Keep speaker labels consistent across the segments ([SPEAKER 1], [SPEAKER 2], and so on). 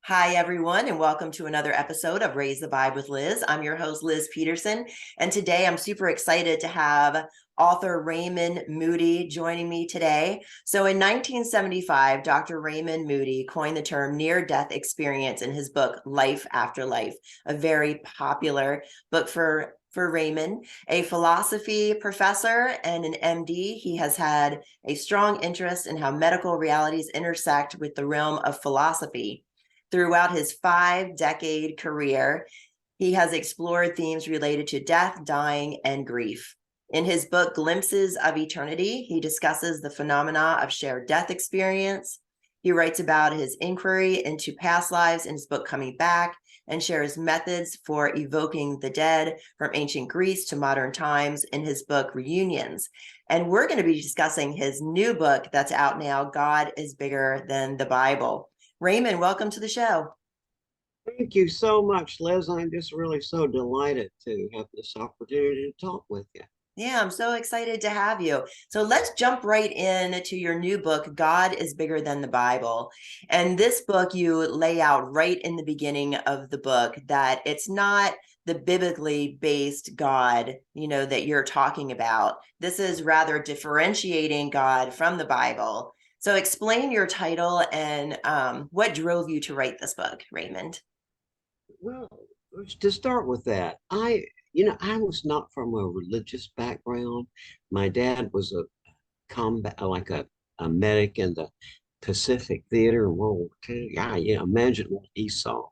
[SPEAKER 1] Hi, everyone, and welcome to another episode of Raise the Vibe with Liz. I'm your host, Liz Peterson, and today I'm super excited to have author Raymond Moody joining me today. So in 1975, Dr. Raymond Moody coined the term near-death experience in his book, Life, Afterlife, a very popular book for Raymond. A philosophy professor and an MD, he has had a strong interest in how medical realities intersect with the realm of philosophy. Throughout his 5-decade career, he has explored themes related to death, dying, and grief. In his book, Glimpses of Eternity, he discusses the phenomena of shared death experience. He writes about his inquiry into past lives in his book, Coming Back, and shares methods for evoking the dead from ancient Greece to modern times in his book, Reunions. And we're going to be discussing his new book that's out now, God is Bigger Than the Bible. Raymond, welcome to the show.
[SPEAKER 2] Thank you so much, Liz. I'm just really so delighted to have this opportunity to talk with you.
[SPEAKER 1] Yeah, I'm so excited to have you. So let's jump right into your new book, God is Bigger Than the Bible. And this book, you lay out right in the beginning of the book that it's not the biblically based God, that you're talking about. This is rather differentiating God from the Bible. So explain your title and what drove you to write this book, Raymond.
[SPEAKER 2] Well, to start with that, I was not from a religious background. My dad was a combat, like a medic in the Pacific Theater in World War II. Yeah, imagine what he saw.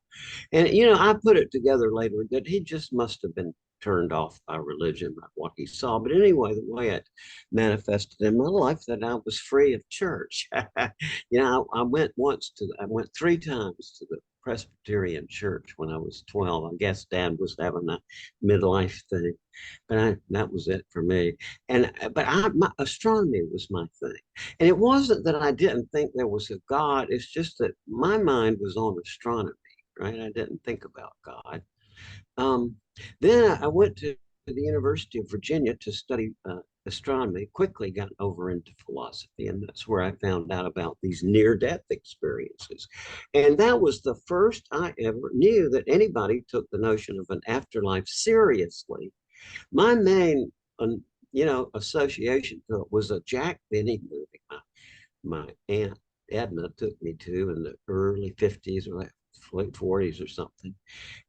[SPEAKER 2] And, I put it together later that he just must have been turned off by religion, by what he saw. But anyway, the way it manifested in my life, that I was free of church. I went 3 times to the Presbyterian church when I was 12. I guess Dad was having a midlife thing, but that was it for me. My astronomy was my thing, and it wasn't that I didn't think there was a God. It's just that my mind was on astronomy, right? I didn't think about God. Um, then I went to the University of Virginia to study astronomy, quickly got over into philosophy, and that's where I found out about these near-death experiences. And that was the first I ever knew that anybody took the notion of an afterlife seriously. My main, association to it was a Jack Benny movie. My aunt Edna took me to in the early 50s or late 40s or something,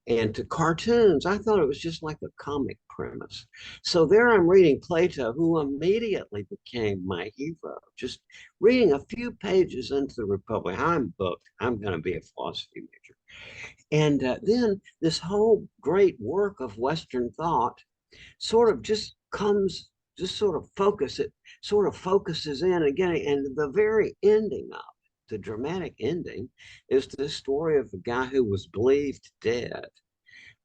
[SPEAKER 2] and to cartoons. I thought it was just like a comic premise. So there I'm reading Plato, who immediately became my hero. Just reading a few pages into the Republic, I'm booked. I'm going to be a philosophy major. And then this whole great work of Western thought sort of just comes, just sort of focuses in again. And the very ending of it, the dramatic ending, is the story of a guy who was believed dead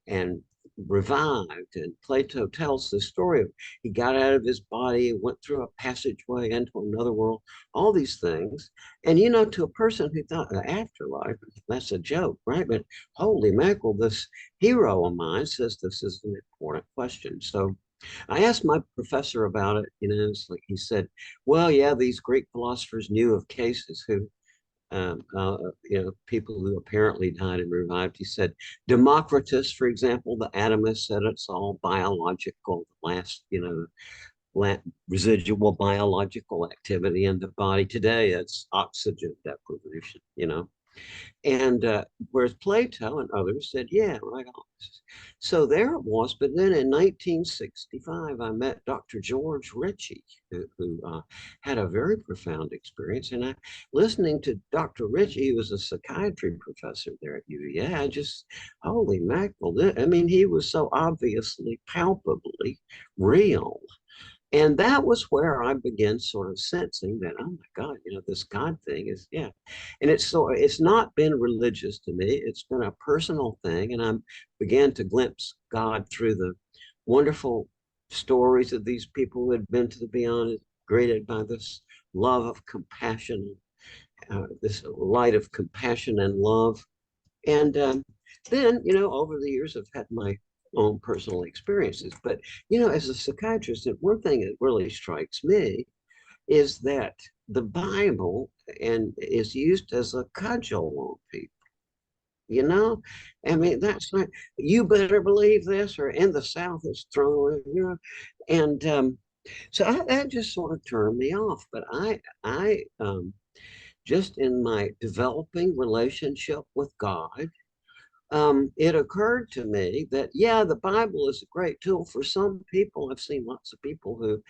[SPEAKER 2] and revived. And Plato tells the story of he got out of his body, went through a passageway into another world, all these things. And to a person who thought the afterlife, that's a joke, right? But holy mackerel, this hero of mine says this is an important question. So I asked my professor about it. It's like he said, well, yeah, these Greek philosophers knew of cases who people who apparently died and revived. He said Democritus, for example, the atomist, said it's all biological, residual biological activity in the body. Today, it's oxygen deprivation. And whereas Plato and others said, yeah, right on. So there it was. But then in 1965, I met Dr. George Ritchie, who had a very profound experience. And listening to Dr. Ritchie, he was a psychiatry professor there at UVA. Holy mackerel. I mean, he was so obviously, palpably real. And that was where I began sort of sensing that, oh my God, this God thing is, yeah. And it's not been religious to me. It's been a personal thing. And I began to glimpse God through the wonderful stories of these people who had been to the beyond, greeted by this love of compassion, this light of compassion and love. And then, over the years, I've had my own personal experiences. But, as a psychiatrist, one thing that really strikes me is that the Bible and is used as a cudgel on people. you know? I mean, that's not, you better believe this, or in the South it's thrown, you know? And so that just sort of turned me off. But just in my developing relationship with God, it occurred to me that, yeah, the Bible is a great tool for some people. I've seen lots of people who,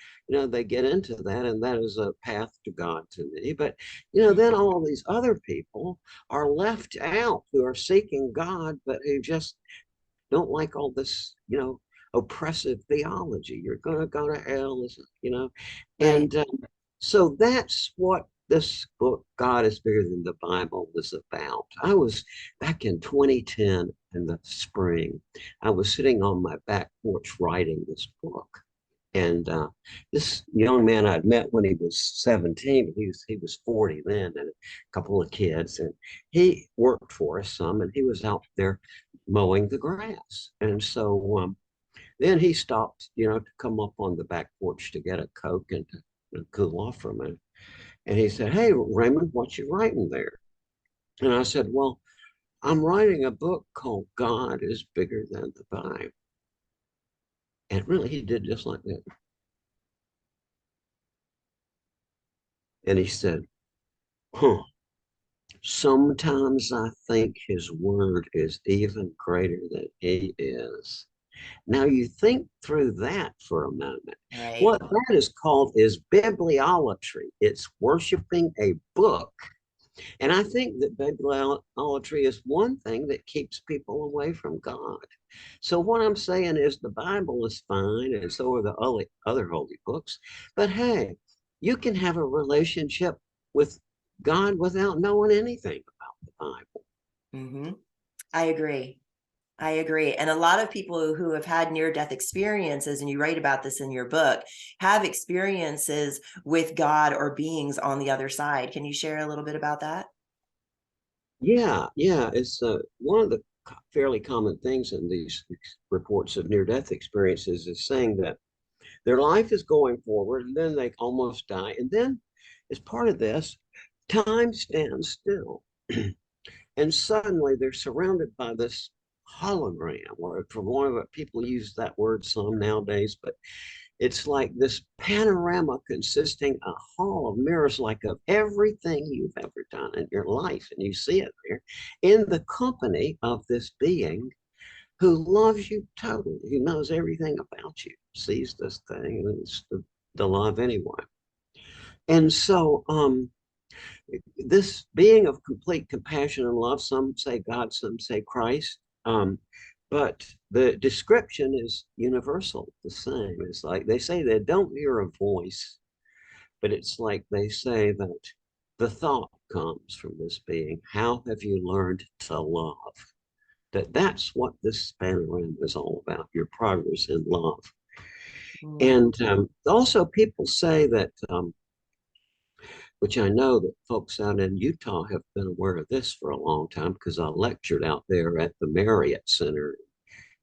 [SPEAKER 2] they get into that, and that is a path to God to me. But, then all these other people are left out who are seeking God, but who just don't like all this, oppressive theology. You're going to go to hell,
[SPEAKER 1] Right.
[SPEAKER 2] and so that's what this book, God is Bigger Than the Bible, was about. I was back in 2010 in the spring. I was sitting on my back porch writing this book. And this young man I'd met when he was 17, he was 40 then, and a couple of kids, and he worked for us some, and he was out there mowing the grass. And so then he stopped, to come up on the back porch to get a Coke and to cool off for a minute. And he said, "Hey, Raymond, what you writing there?" And I said, "Well, I'm writing a book called God is Bigger Than the Bible." And really, he did just like that. And he said, "Huh, sometimes I think his word is even greater than he is." Now you think through that for a moment.
[SPEAKER 1] Right.
[SPEAKER 2] What that is called is bibliolatry. It's worshiping a book. And I think that bibliolatry is one thing that keeps people away from God. So what I'm saying is the Bible is fine, and so are the other holy books. But hey, you can have a relationship with God without knowing anything about the Bible.
[SPEAKER 1] Hmm. I agree. I agree. And a lot of people who have had near death experiences, and you write about this in your book, have experiences with God or beings on the other side. Can you share a little bit about that?
[SPEAKER 2] Yeah, yeah, it's one of the fairly common things in these reports of near-death experiences is saying that their life is going forward, and then they almost die, and then as part of this, time stands still. And suddenly they're surrounded by this hologram, or for one of it, people use that word some nowadays, but it's like this panorama consisting a hall of mirrors, like of everything you've ever done in your life. And you see it there in the company of this being who loves you totally, who knows everything about you, sees this thing, and it's the love anyway. And so this being of complete compassion and love, some say God, some say Christ, but the description is universal, the same. It's like they say they don't hear a voice, but it's like they say that the thought comes from this being. How have you learned to love? That's what this panorama is all about, your progress in love.
[SPEAKER 1] Mm.
[SPEAKER 2] And also, people say that which I know that folks out in Utah have been aware of this for a long time, because I lectured out there at the Marriott Center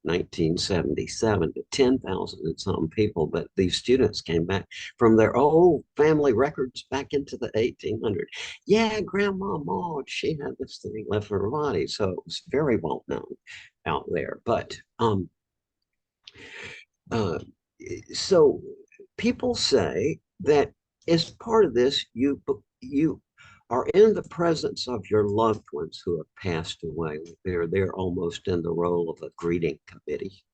[SPEAKER 2] in 1977 to 10,000 and some people. But these students came back from their old family records back into the 1800s. Yeah, Grandma Maud, she had this thing left in her body. So it was very well known out there. But uh, so people say that as part of this, you are in the presence of your loved ones who have passed away. They're almost in the role of a greeting committee.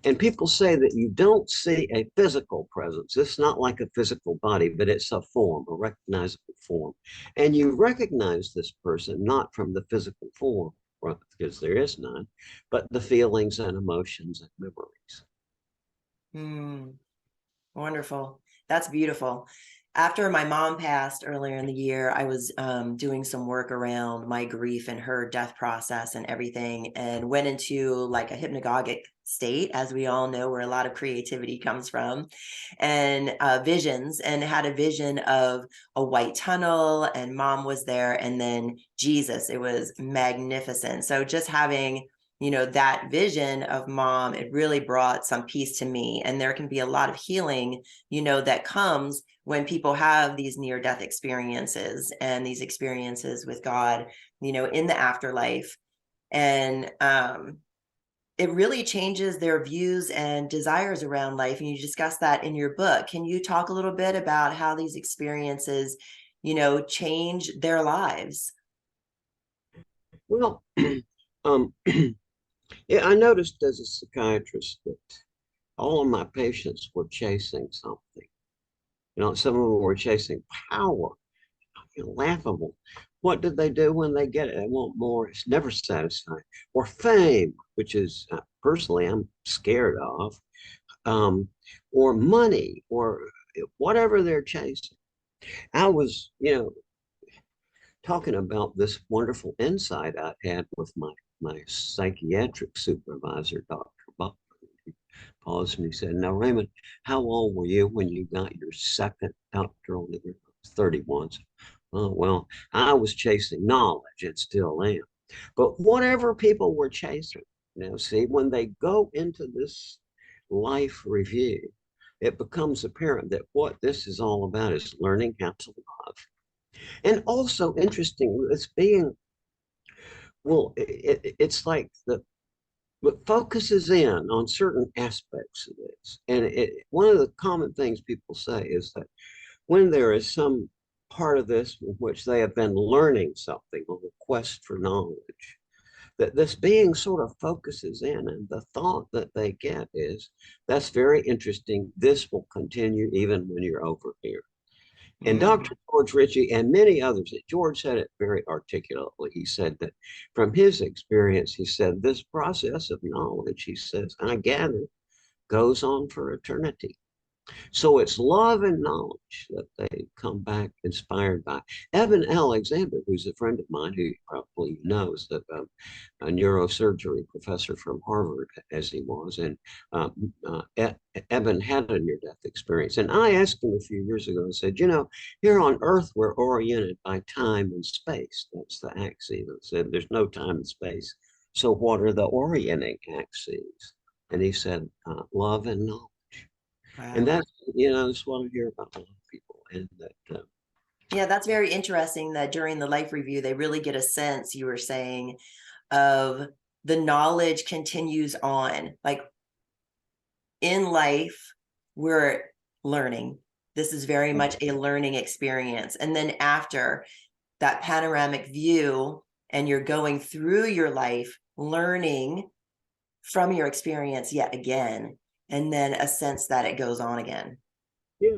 [SPEAKER 2] And people say that you don't see a physical presence. It's not like a physical body, but it's a form, a recognizable form. And you recognize this person not from the physical form, because there is none, but the feelings and emotions and memories.
[SPEAKER 1] Mm. Wonderful. That's beautiful. After my mom passed earlier in the year, I was doing some work around my grief and her death process and everything, and went into like a hypnagogic state, as we all know, where a lot of creativity comes from, and visions, and had a vision of a white tunnel, and mom was there, and then Jesus. It was magnificent. So just having that vision of mom, it really brought some peace to me. And there can be a lot of healing, that comes when people have these near death experiences and these experiences with God, in the afterlife. And it really changes their views and desires around life. And you discuss that in your book. Can you talk a little bit about how these experiences, change their lives?
[SPEAKER 2] Well, um, yeah, I noticed as a psychiatrist that all of my patients were chasing something. Some of them were chasing power, laughable. What did they do when they get it? They want more. It's never satisfying. Or fame, which is personally I'm scared of, um, or money, or whatever they're chasing. I was, talking about this wonderful insight I had with my psychiatric supervisor, Dr. Buckler. He paused and he said, "Now, Raymond, how old were you when you got your second doctoral degree?" I was 31. Oh, well, I was chasing knowledge and still am. But whatever people were chasing, see, when they go into this life review, it becomes apparent that what this is all about is learning how to love. And also interesting, it's being, well, it's like the what focuses in on certain aspects of this. And one of the common things people say is that when there is some part of this in which they have been learning something on the quest for knowledge, that this being sort of focuses in, and the thought that they get is, that's very interesting. This will continue even when you're over here. And
[SPEAKER 1] Mm.
[SPEAKER 2] Dr. George Ritchie and many others, George said it very articulately. He said that from his experience, he said, this process of knowledge, he says, I gather, goes on for eternity. So it's love and knowledge that they come back inspired by. Evan Alexander, who's a friend of mine, who probably knows, that a neurosurgery professor from Harvard, as he was, and Evan had a near-death experience. And I asked him a few years ago and said, here on Earth, we're oriented by time and space. That's the axis. I said, there's no time and space. So what are the orienting axes? And he said, love and knowledge. And
[SPEAKER 1] Wow.
[SPEAKER 2] that's what I hear about a lot of people. And that,
[SPEAKER 1] Yeah, that's very interesting that during the life review, they really get a sense, you were saying, of the knowledge continues on. Like in life, we're learning. This is very much a learning experience. And then after that panoramic view, and you're going through your life, learning from your experience yet again, and then a sense that it goes on again.
[SPEAKER 2] yeah.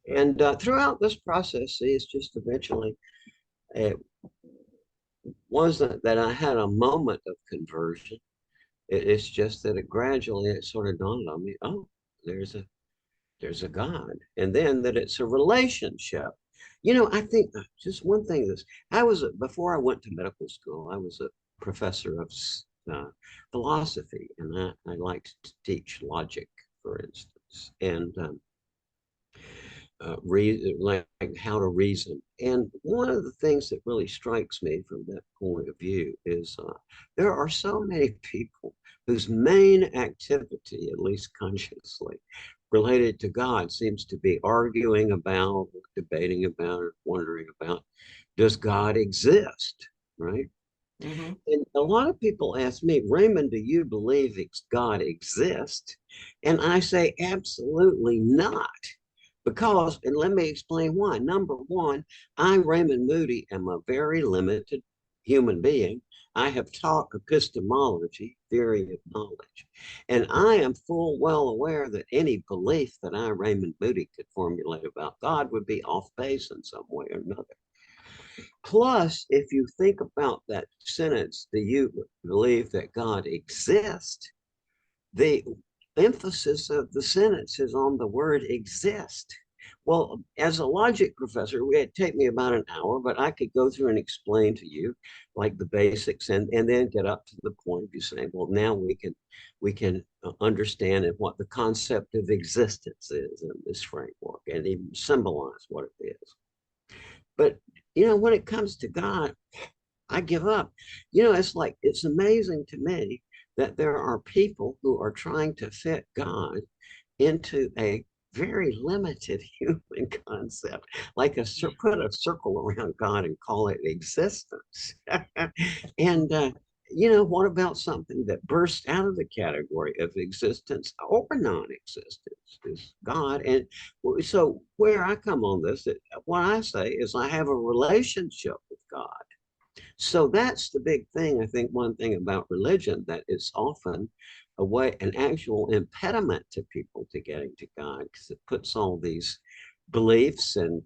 [SPEAKER 2] And throughout this process, see, it's just eventually, it wasn't that I had a moment of conversion. It's just that it sort of dawned on me, oh, there's a there's a God. And then that it's a relationship. I think just one thing this, before I went to medical school, I was a professor of uh, philosophy, and I liked to teach logic, for instance, and like how to reason. And one of the things that really strikes me from that point of view is there are so many people whose main activity, at least consciously, related to God seems to be arguing about, debating about, or wondering about, does God exist? Right?
[SPEAKER 1] Mm-hmm.
[SPEAKER 2] And a lot of people ask me, Raymond, do you believe God exists? And I say, absolutely not. Because, and let me explain why. Number one, I, Raymond Moody, am a very limited human being. I have taught epistemology, theory of knowledge, and I am full well aware that any belief that I, Raymond Moody, could formulate about God would be off base in some way or another. Plus, if you think about that sentence, do you believe that God exists? The emphasis of the sentence is on the word exist. Well, as a logic professor, it'd take me about an hour, but I could go through and explain to you like the basics, and then get up to the point of you saying, well, now we can understand what the concept of existence is in this framework, and even symbolize what it is. But when it comes to God, I give up. It's amazing to me that there are people who are trying to fit God into a very limited human concept, like put a circle around God and call it existence. And what about something that bursts out of the category of existence or non-existence is God? And so where I come on this, what I say is I have a relationship with God. So that's the big thing. I think one thing about religion that is often an actual impediment to people to getting to God, because it puts all these beliefs and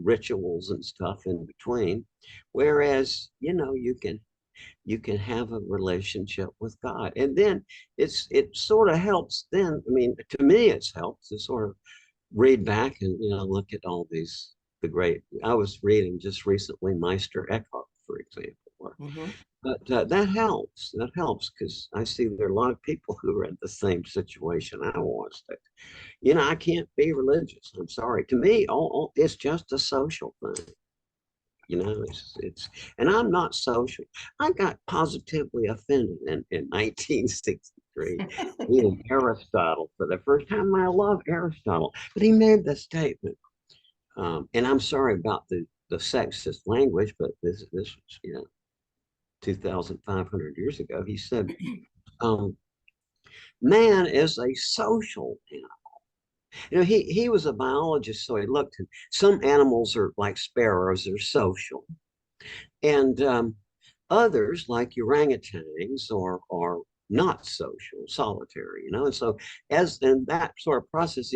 [SPEAKER 2] rituals and stuff in between. Whereas you can have a relationship with God, and then it sort of helps. Then I mean, to me, it's helped to sort of read back and look at all these the great. I was reading just recently Meister Eckhart, for example.
[SPEAKER 1] Mhm.
[SPEAKER 2] But that helps. That helps because I see there are a lot of people who are in the same situation I was. That I can't be religious. I'm sorry. To me, it's just a social thing. And I'm not social. I got positively offended in 1963. Even Aristotle, for the first time, I love Aristotle, but he made the statement. And I'm sorry about the sexist language, but this was 2,500 years ago. He said, um, "Man is a social animal." He was a biologist, so he looked at some animals are like sparrows, they're social. And others, like orangutans, are not social, solitary. And so, as in that sort of process,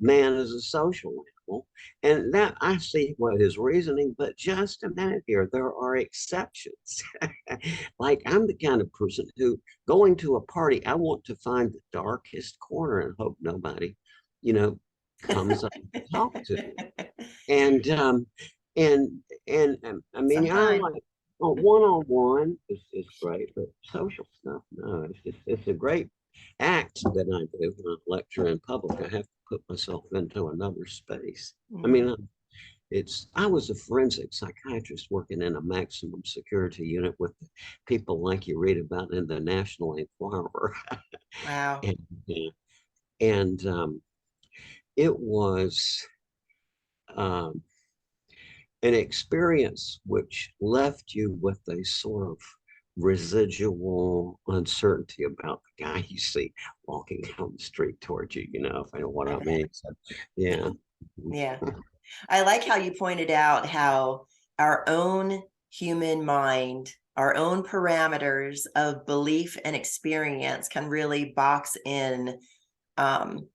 [SPEAKER 2] man is a social animal, and that I see what his reasoning. But just a minute here, there are exceptions. Like I'm the kind of person who, going to a party, I want to find the darkest corner and hope nobody, you know, comes up to talk to me and and I mean I
[SPEAKER 1] Sometimes.
[SPEAKER 2] like one-on-one is great, but social stuff, no, it's a great act that I do when I lecture in public. I have to put myself into another space. I
[SPEAKER 1] Mhm.
[SPEAKER 2] mean, I was a forensic psychiatrist working in a maximum security unit with people like you read about in the National Enquirer.
[SPEAKER 1] Wow.
[SPEAKER 2] and and it was um, an experience which left you with a sort of residual uncertainty about the guy you see walking down the street towards you, if I know what I mean. So, yeah.
[SPEAKER 1] Yeah. I like how you pointed out how our own human mind, our own parameters of belief and experience can really box in um,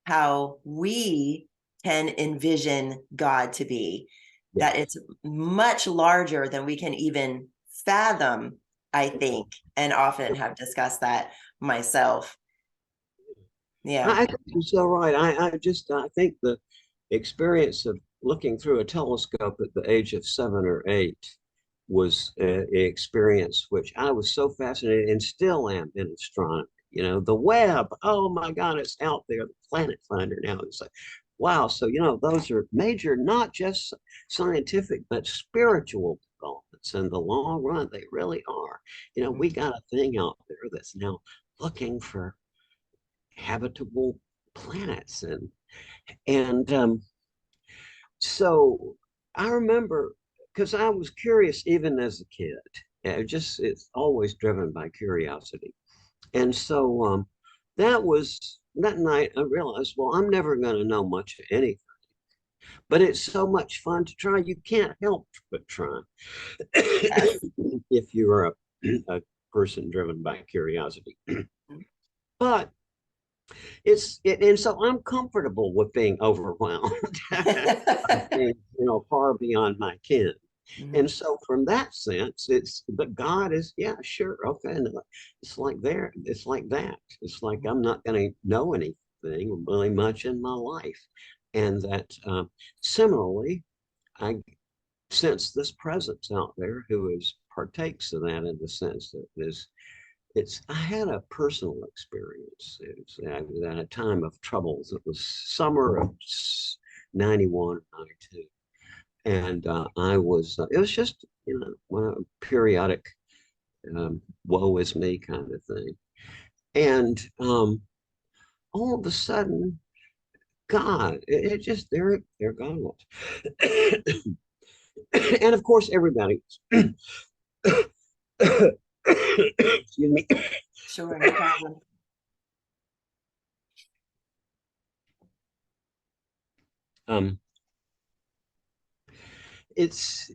[SPEAKER 1] how we can envision God to be, that
[SPEAKER 2] Yes.
[SPEAKER 1] it's much larger than we can even fathom, I think, and often have discussed that myself. Yeah.
[SPEAKER 2] I think you're so right. I think the experience of looking through a telescope at the age of 7 or 8 was an experience which I was so fascinated and still am in astronomy. The web, oh my God, it's out there, the planet finder now. It's like, wow. So, those are major, not just scientific, but spiritual developments. In the long run, they really are. We got a thing out there that's now looking for habitable planets. And so I remember, because I was curious even as a kid. It's always driven by curiosity. And so that night I realized, well, I'm never going to know much of anything, but it's so much fun to try. You can't help but try.
[SPEAKER 1] Yes.
[SPEAKER 2] If you're a person driven by curiosity. But and so I'm comfortable with being overwhelmed. Being, far beyond my ken. And
[SPEAKER 1] Mhm.
[SPEAKER 2] so from that sense, but God is, yeah, sure, okay. And it's like it's like that. It's like I'm not going to know anything really much in my life. And that similarly, I sense this presence out there who is partakes of that in the sense that I had a personal experience. I was at a time of troubles. It was summer of 91, 92. And it was just, one periodic woe is me kind of thing. And all of a sudden, God, it just there God was. And of course, everybody, excuse me,
[SPEAKER 1] Sure, no problem.
[SPEAKER 2] um, it's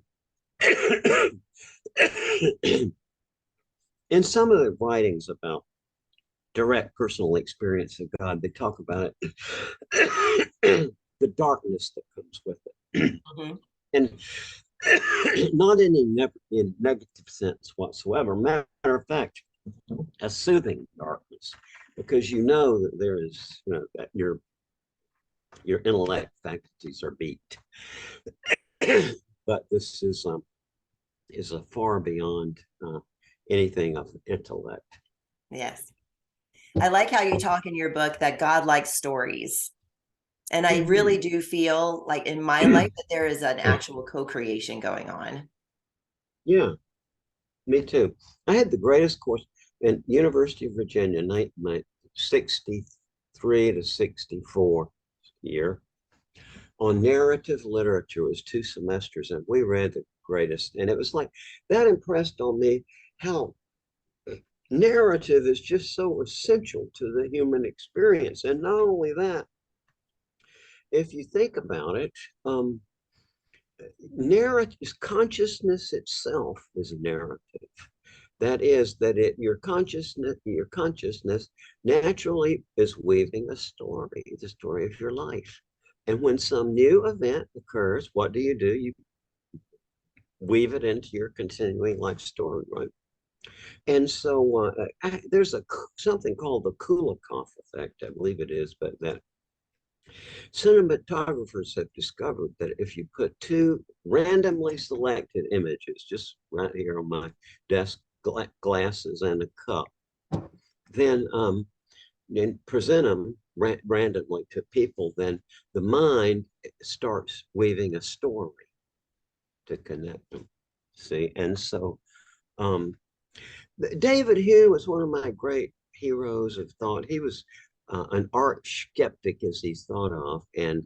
[SPEAKER 2] in some of the writings about direct personal experience of God, they talk about it, the darkness that comes with it.
[SPEAKER 1] Hmm.
[SPEAKER 2] And not in negative sense whatsoever. Matter of fact, a soothing darkness, because you know that there is, that your intellect faculties are beat. But this is a far beyond anything of intellect.
[SPEAKER 1] Yes. I like how you talk in your book that God likes stories. And I really
[SPEAKER 2] Mhm.
[SPEAKER 1] do feel like in my life that there is an actual co-creation going on.
[SPEAKER 2] Yeah, me too. I had the greatest course in University of Virginia, my 63 to 64 year, on narrative literature. It was 2 semesters, and we read the greatest. And it was like that impressed on me how narrative is just so essential to the human experience. And not only that, if you think about it, narrative consciousness itself is narrative. That is, that your consciousness naturally is weaving a story, the story of your life. And when some new event occurs, what do? You weave it into your continuing life story, right? And so there's something called the Kulikov effect, I believe it is, but that cinematographers have discovered that if you put two randomly selected images, just right here on my desk, glasses and a cup, then and present them randomly to people, then the mind starts weaving a story to connect them. See, and so um, David Hume was one of my great heroes of thought. He was an arch skeptic, as he's thought of, and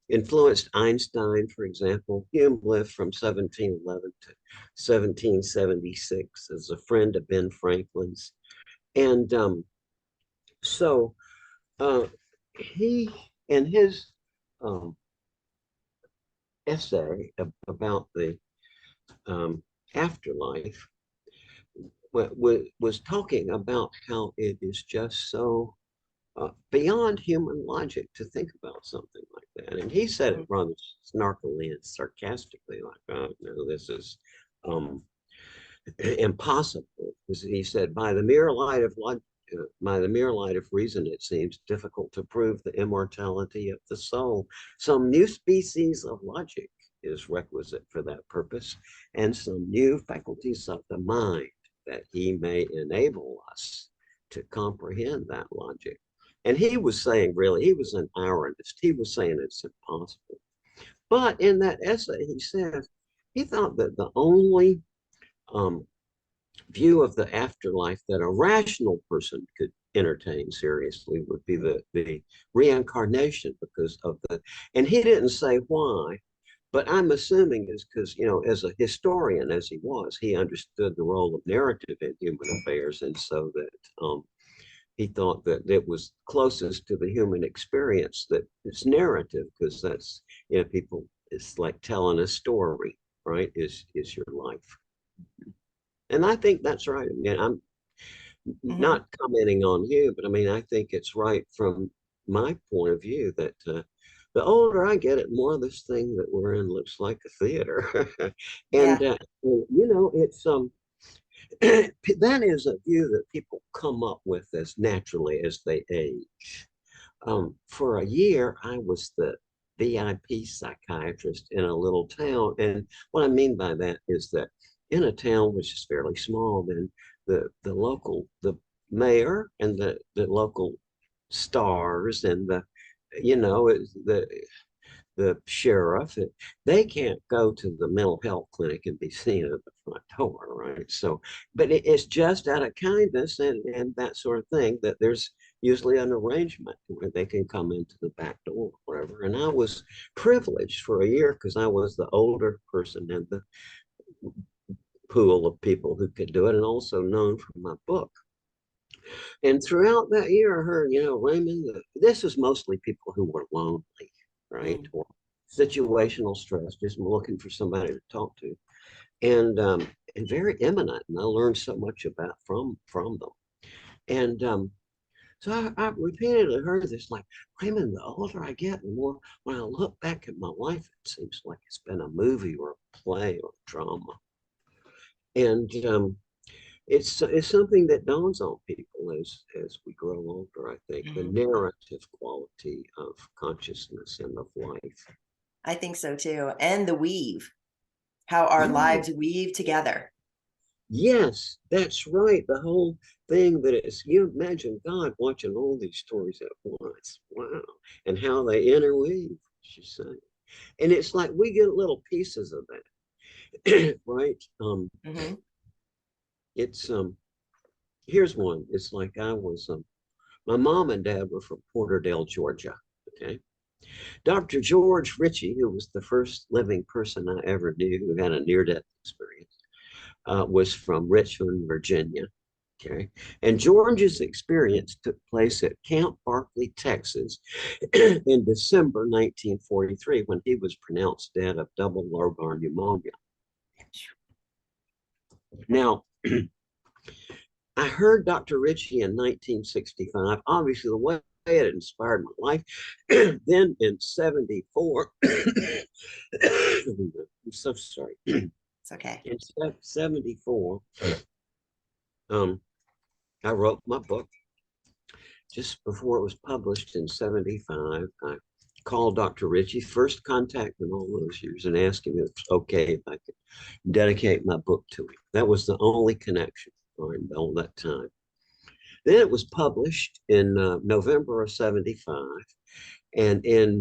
[SPEAKER 2] influenced Einstein, for example. Hume lived from 1711 to 1776 as a friend of Ben Franklin's. And so he, in his um, essay about the afterlife, was talking about how it is just so beyond human logic to think about something like that. And he said it rather snarkily and sarcastically, like, "Oh no, this is um, impossible." He said, by the mere light of reason, it seems difficult to prove the immortality of the soul. Some new species of logic is requisite for that purpose, and some new faculties of the mind that he may enable us to comprehend that logic. And he was saying, really, he was an ironist. He was saying it's impossible. But in that essay, he says he thought that the only um, view of the afterlife that a rational person could entertain seriously would be the reincarnation, because of the, and he didn't say why, but I'm assuming it's because, as a historian as he was, he understood the role of narrative in human affairs, and so that he thought that it was closest to the human experience that it's narrative, because that's, people, it's like telling a story, right? Is your life. And I think that's right. I mean, I'm
[SPEAKER 1] Hmm.
[SPEAKER 2] not commenting on you, but I mean, I think it's right from my point of view that the older I get, it more this thing that we're in looks like a theater.
[SPEAKER 1] Yeah.
[SPEAKER 2] And it's that is a view that people come up with as naturally as they age. For a year, I was the VIP psychiatrist in a little town. And what I mean by that is that in a town which is fairly small, then the mayor and the local stars and the sheriff, they can't go to the mental health clinic and be seen at the front door, right? So, but it's just out of kindness and that sort of thing that there's, usually an arrangement where they can come into the back door or whatever. And I was privileged for a year because I was the older person in the pool of people who could do it, and also known from my book. And throughout that year, I heard, Raymond, this is mostly people who were lonely, right?
[SPEAKER 1] Mm.
[SPEAKER 2] Or situational stress, just looking for somebody to talk to. And very eminent. And I learned so much about from them. And so I repeatedly heard this, like, Raymond, the older I get, the more when I look back at my life, it seems like it's been a movie or a play or drama. And it's something that dawns on people as we grow older, I think, the
[SPEAKER 1] Mhm.
[SPEAKER 2] narrative quality of consciousness and of life.
[SPEAKER 1] I think so too. And the weave, how our
[SPEAKER 2] Yeah.
[SPEAKER 1] lives weave together.
[SPEAKER 2] Yes, that's right. The whole thing that is, you imagine God watching all these stories at once. Wow. And how they interweave, as you say. And it's like we get little pieces of that, right?
[SPEAKER 1] Hmm.
[SPEAKER 2] It's here's one. It's like I was my mom and dad were from Porterdale, Georgia. Okay. Dr. George Ritchie, who was the first living person I ever knew who had a near-death experience, was from Richmond, Virginia. Okay. And George's experience took place at Camp Barkley, Texas in December 1943 when he was pronounced dead of double lobar pneumonia. Now, I heard Dr. Ritchie in 1965, obviously the way it inspired my life. Then in 74, I'm so sorry.
[SPEAKER 1] It's okay.
[SPEAKER 2] In 74, um, I wrote my book. Just before it was published in 75, I called Dr. Ritchie, first contact in all those years, and asked him if it's okay if I could dedicate my book to him. That was the only connection during all that time. Then it was published in November of 75. And in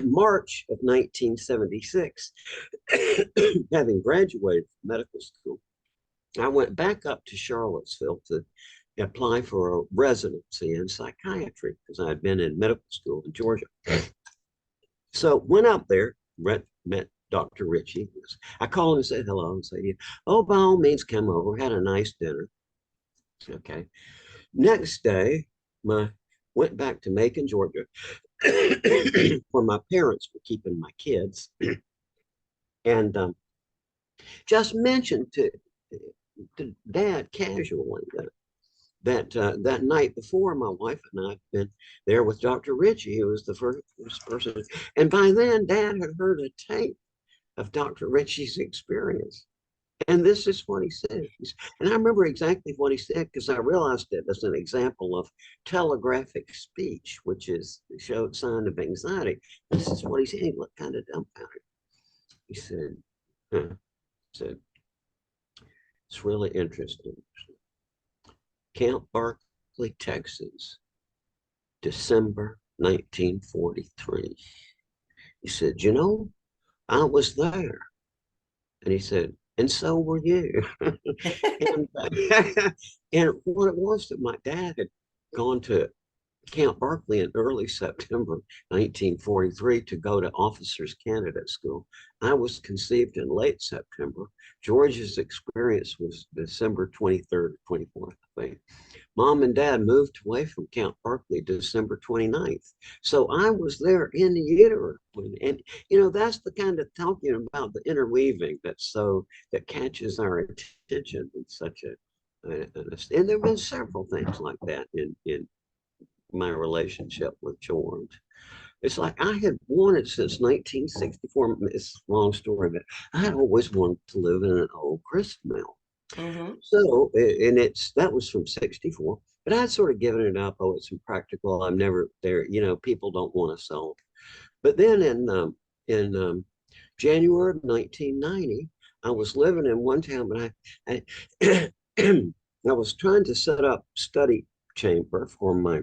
[SPEAKER 2] March of 1976, having graduated from medical school, I went back up to Charlottesville to apply for a residency in psychiatry because I had been in medical school in Georgia. So went up there, met Dr. Ritchie. I called him and said hello and said, oh, by all means, come over. Had a nice dinner. Okay. Next day, my went back to Macon, Georgia, where my parents were keeping my kids, and just mentioned to Dad casually that night before, my wife and I had been there with Dr. Ritchie, who was the first person, and by then Dad had heard a tape of Dr. Ritchie's experience. And this is what he said. And I remember exactly what he said because I realized it as an example of telegraphic speech, which is showed sign of anxiety. This is what he said. He looked kind of dumbfounded. He said, huh. He said, it's really interesting. Camp Barkley, Texas, December 1943. He said, I was there. And he said, and so were you. and, and what it was that my dad had gone to Camp Barkley in early September 1943 to go to officers candidate school. I was conceived in late September. George's experience was December 23rd, 24th, I think. Mom and Dad moved away from Camp Barkley December 29th. So I was there in the utero. And, that's the kind of talking about the interweaving that catches our attention in such and there have been several things like that in my relationship with George. It's like I had wanted since 1964. It's a long story, but I had always wanted to live in an old grist mill.
[SPEAKER 1] Hmm.
[SPEAKER 2] So, and that was from 64, but I'd sort of given it up. Oh, it's impractical. I'm never there. People don't want to sell. But then in January of 1990, I was living in one town, but I I was trying to set up study chamber for my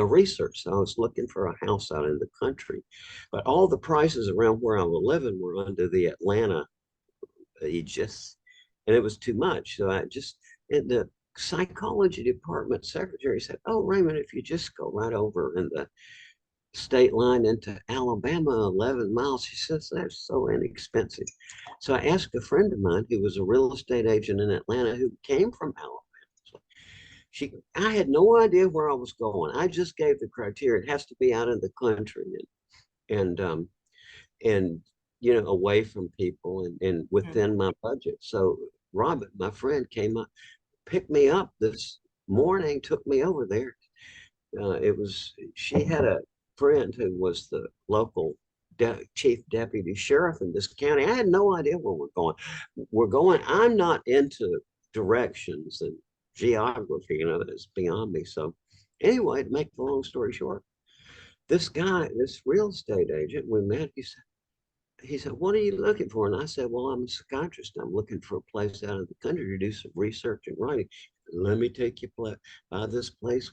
[SPEAKER 2] research. So I was looking for a house out in the country, but all the prices around where I was living were under the Atlanta aegis, and it was too much. So I just ended up psychology department secretary said, "Oh, Raymond, if you just go right over in the state line into Alabama, 11 miles," she says, "that's so inexpensive." So I asked a friend of mine who was a real estate agent in Atlanta who came from Alabama. So I had no idea where I was going. I just gave the criteria. It has to be out in the country and and away from people and
[SPEAKER 1] Mhm.
[SPEAKER 2] within my budget. So Robin, my friend, came up, picked me up this morning, took me over there. It was She had a friend who was the local chief deputy sheriff in this county. I had no idea where we're going. I'm not into directions and geography, that's beyond me. So anyway, to make the long story short, this guy, this real estate agent, we met. He said, "What are you looking for?" And I said, "Well, I'm a psychiatrist. I'm looking for a place out of the country to do some research and writing. Let me take you by this place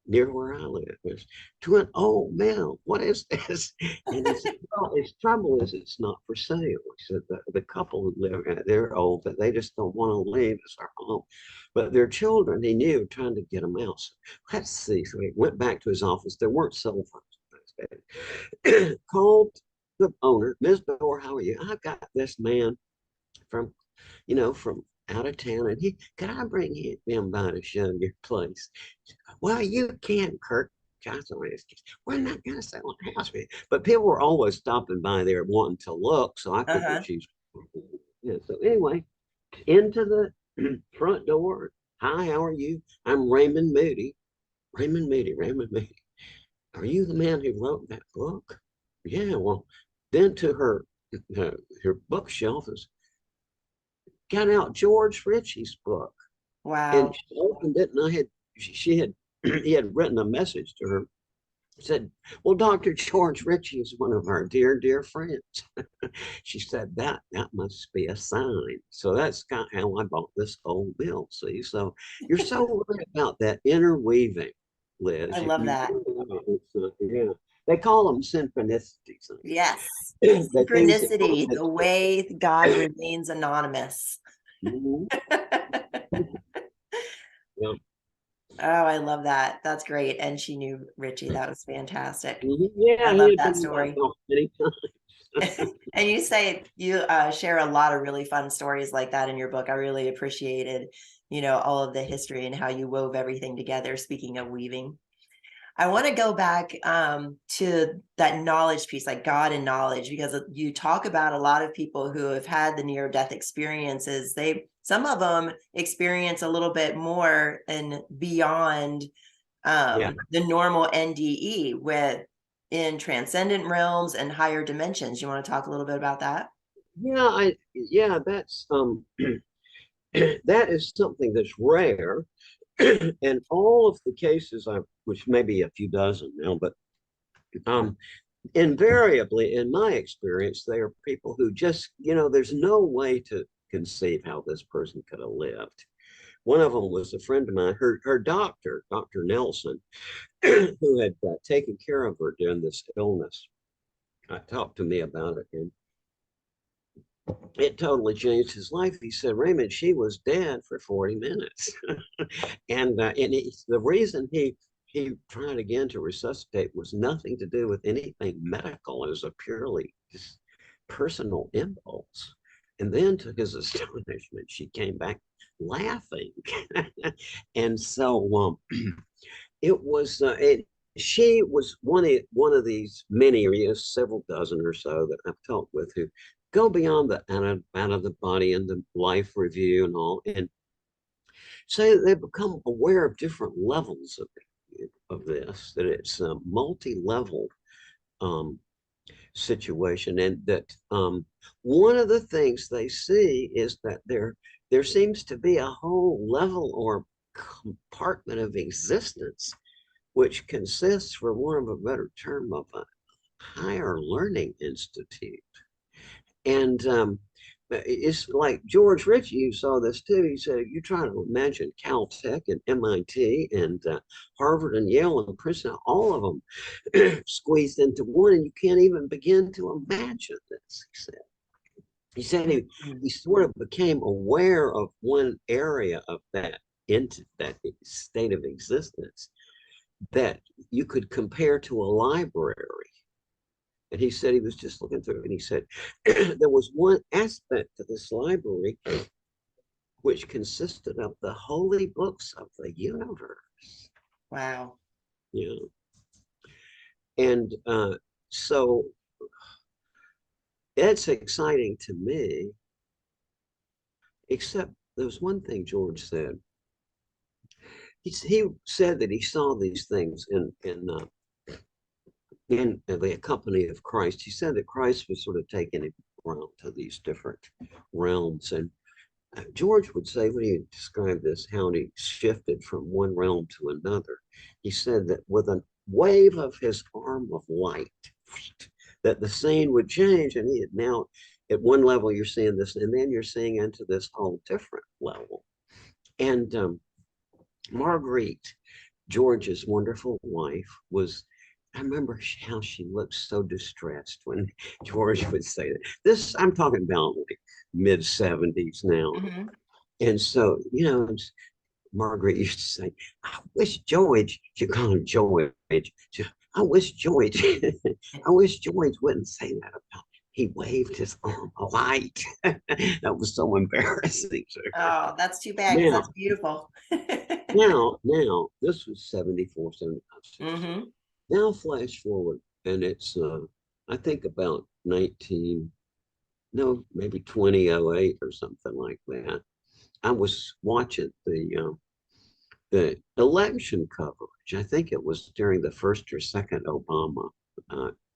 [SPEAKER 2] near where I live." It's to an old man. What is this? And he said, "Well, its trouble is it's not for sale." He said, the couple who live in it, they're old, but they just don't want to leave. It's our home. But their children, he knew, trying to get them out. So let's see. So he went back to his office. There weren't cell phones. Called the owner, "Ms. Bauer, how are you? I've got this man from from out of town, and could I bring him by to show your place?" "Well, you can, Kirk." Johnson, "We're not going to sell a house." But people were always stopping by there wanting to look, so I figured
[SPEAKER 1] Uh-huh.
[SPEAKER 2] she's. Yeah. So anyway, into the front door. "Hi, how are you? I'm Raymond Moody. Raymond Moody. Are you the man who wrote that book?" "Yeah." Well, then to uh, her bookshelf is got out George Ritchie's book, and
[SPEAKER 1] Wow.
[SPEAKER 2] she opened it, and she had he had written a message to her. Said, "Well, Dr. George Ritchie is one of our dear friends." She said, that must be a sign. So that's kind of how I bought this whole bill. See, so you're so right about that interweaving,
[SPEAKER 1] I
[SPEAKER 2] Liz.
[SPEAKER 1] love that.
[SPEAKER 2] Yeah, they call them synchronicities.
[SPEAKER 1] Yes.
[SPEAKER 2] The things that
[SPEAKER 1] Synchronicity, the way God remains anonymous.
[SPEAKER 2] Mhm. Yeah.
[SPEAKER 1] Oh, I love that. That's great. And she knew Richie. That was fantastic. I
[SPEAKER 2] Yeah, he
[SPEAKER 1] love
[SPEAKER 2] had
[SPEAKER 1] that
[SPEAKER 2] been back
[SPEAKER 1] story.
[SPEAKER 2] off many times.
[SPEAKER 1] And you say you share a lot of really fun stories like that in your book. I really appreciated, all of the history and how you wove everything together. Speaking of weaving, I want to go back to that knowledge piece, like God and knowledge, because you talk about a lot of people who have had the near death experiences. Some of them experience a little bit more and beyond
[SPEAKER 2] Yeah.
[SPEAKER 1] the normal NDE in transcendent realms and higher dimensions. You want to talk a little bit about that?
[SPEAKER 2] Yeah, that's that is something that's rare. And all of the cases which may be a few dozen now, but um invariably in my experience, they are people who just, there's no way to conceive how this person could have lived. One of them was a friend of mine, her doctor, Dr. Nelson, who had taken care of her during this illness. Talked to me about it, and it totally changed his life. He said, "Raymond, she was dead for 40 minutes." The reason he tried again to resuscitate was nothing to do with anything medical. It was a purely just personal impulse. And then, to his astonishment, she came back laughing. And so it was she was one of these many, or several dozen or so that I've talked with, who go beyond the out of the body and the life review and all, and say that they become aware of different levels of this, that it's a multi-level um, situation, and that one of the things they see is that there seems to be a whole level or compartment of existence which consists, for want of a better term, of a higher learning institute. And it's like George Ritchie, who saw this too. He said, "You're trying to imagine Caltech and MIT and Harvard and Yale and Princeton, all of them squeezed into one, and you can't even begin to imagine this," he said. He said
[SPEAKER 1] Mhm.
[SPEAKER 2] he sort of became aware of one area of that into that state of existence that you could compare to a library. And he said he was just looking through, and he said there was one aspect to this library which consisted of the holy books of the universe.
[SPEAKER 1] Wow.
[SPEAKER 2] You know, and so it's exciting to me. Except there's one thing George said. He said that he saw these things in the company of Christ. He said that Christ was sort of taking him around to these different realms. And George would say, when he described this, how he shifted from one realm to another. He said that with a wave of his arm of light, that the scene would change. And he had now, at one level, you're seeing this, and then you're seeing into this whole different level. And Marguerite, George's wonderful wife, was, I remember how she looked so distressed when George would say that. This, I'm talking about like mid 70s now.
[SPEAKER 1] Hmm.
[SPEAKER 2] And so, Margaret used to say, I wish George, she called him George. I wish George, I wish George wouldn't say that about. He waved his arm light. That was so embarrassing to her.
[SPEAKER 1] Oh, that's too bad because
[SPEAKER 2] Now,
[SPEAKER 1] that's beautiful.
[SPEAKER 2] now, this was 74, 75, 76.
[SPEAKER 1] Hmm.
[SPEAKER 2] Now, flash forward, and it's, I think about 19, no, maybe 2008 or something like that. I was watching the election coverage. I think it was during the first or second Obama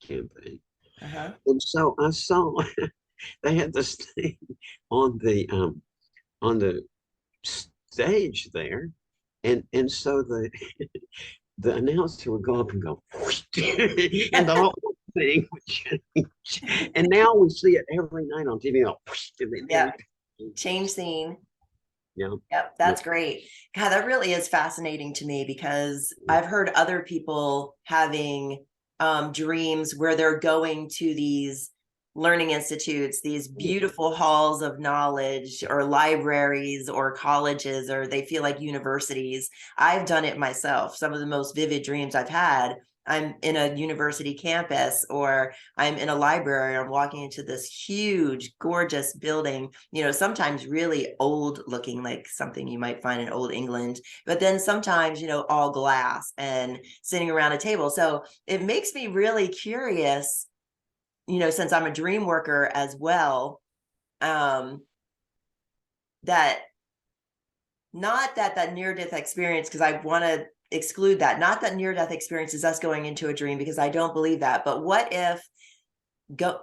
[SPEAKER 2] campaign.
[SPEAKER 1] Uh-huh.
[SPEAKER 2] And so I saw they had this thing on the stage there, and so the announcer would go up and go, and the whole thing would change. And now we see it every night on TV.
[SPEAKER 1] Yeah. Change scene.
[SPEAKER 2] Yeah,
[SPEAKER 1] Yep,
[SPEAKER 2] yeah,
[SPEAKER 1] that's great. God, that really is fascinating to me because I've heard other people having dreams where they're going to these learning institutes, these beautiful halls of knowledge, or libraries, or colleges, or they feel like universities. I've done it myself. Some of the most vivid dreams I've had, I'm in a university campus, or I'm in a library. I'm walking into this huge, gorgeous building, sometimes really old looking, like something you might find in old England, but then sometimes, all glass and sitting around a table. So it makes me really curious, since I'm a dream worker as well, um, that not that near death experience, because I want to exclude that, not that near death experience is us going into a dream, because I don't believe that. But what if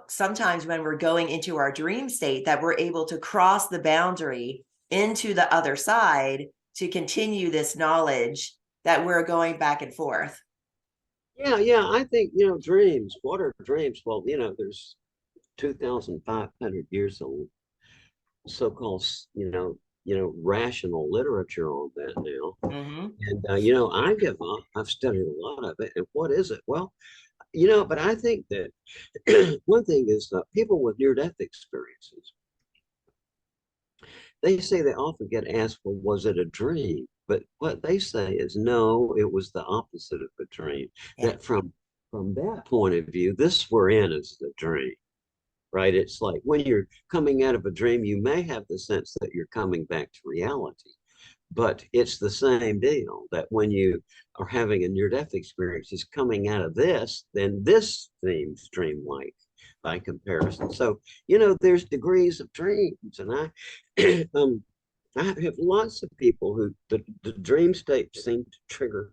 [SPEAKER 1] sometimes when we're going into our dream state, that we're able to cross the boundary into the other side to continue this knowledge that we're going back and forth.
[SPEAKER 2] yeah. I think dreams. What are dreams? Well, there's 2,500 years of so-called rational literature on that now.
[SPEAKER 1] Mm-hmm.
[SPEAKER 2] And I give up. I've studied a lot of it. And what is it? Well, but I think that one thing is people with near-death experiences, they say they often get asked, well, was it a dream? But what they say is no, it was the opposite of a dream.
[SPEAKER 1] Yeah.
[SPEAKER 2] That from that point of view, this we're in is the dream, right? It's like when you're coming out of a dream, you may have the sense that you're coming back to reality, but it's the same deal that when you are having a near-death experience is coming out of this, then this seems dreamlike by comparison. So, there's degrees of dreams, and I have lots of people who the dream state seem to trigger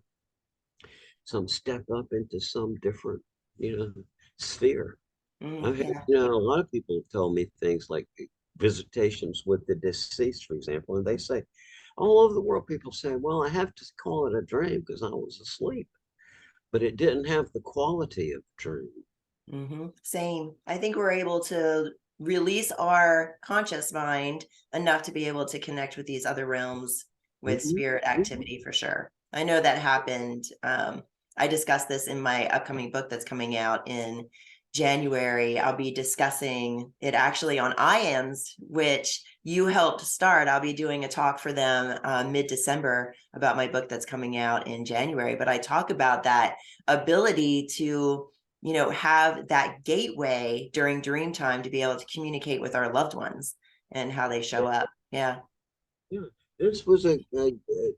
[SPEAKER 2] some step up into some different, sphere.
[SPEAKER 1] Mm,
[SPEAKER 2] I've had,
[SPEAKER 1] yeah.
[SPEAKER 2] a lot of people have told me things like visitations with the deceased, for example, and they say, all over the world, people say, well, I have to call it a dream because I was asleep, but it didn't have the quality of dream.
[SPEAKER 1] Mm-hmm. Same. I think we're able to release our conscious mind enough to be able to connect with these other realms with
[SPEAKER 2] Mm-hmm.
[SPEAKER 1] spirit
[SPEAKER 2] Mm-hmm.
[SPEAKER 1] activity for sure. I know that happened. I discussed this in my upcoming book that's coming out in January, I'll be discussing it actually on IAMS, which you helped start. I'll be doing a talk for them mid-December about my book that's coming out in January. But I talk about that ability to, have that gateway during dream time to be able to communicate with our loved ones and how they show up. Yeah.
[SPEAKER 2] Yeah. This was a